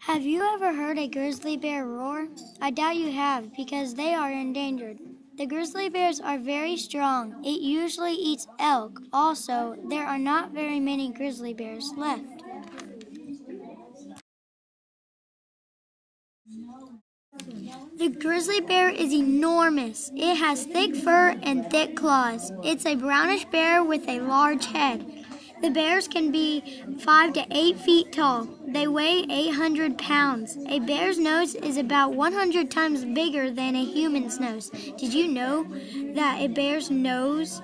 Have you ever heard a grizzly bear roar? I doubt you have, because they are endangered. The grizzly bears are very strong. It usually eats elk. Also, there are not very many grizzly bears left. The grizzly bear is enormous. It has thick fur and thick claws. It's a brownish bear with a large head. The bears can be 5 to 8 feet tall. They weigh 800 pounds. A bear's nose is about 100 times bigger than a human's nose. Did you know that a bear's nose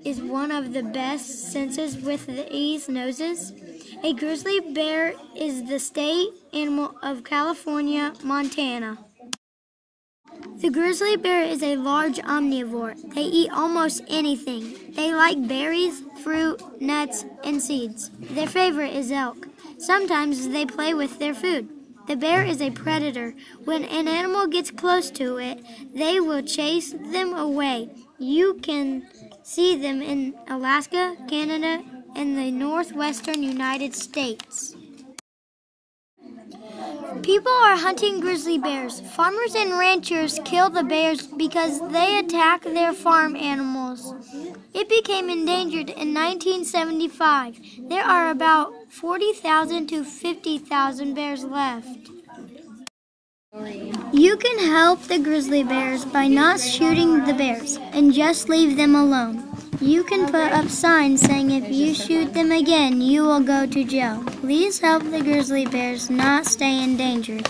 is one of the best senses with these noses? A grizzly bear is the state animal of California, Montana. The grizzly bear is a large omnivore. They eat almost anything. They like berries, fruit, nuts, and seeds. Their favorite is elk. Sometimes they play with their food. The bear is a predator. When an animal gets close to it, they will chase them away. You can see them in Alaska, Canada, and the northwestern United States. People are hunting grizzly bears. Farmers and ranchers kill the bears because they attack their farm animals. It became endangered in 1975. There are about 40,000 to 50,000 bears left. You can help the grizzly bears by not shooting the bears and just leave them alone. You can put up signs saying if you shoot them again, you will go to jail. Please help the grizzly bears not stay endangered.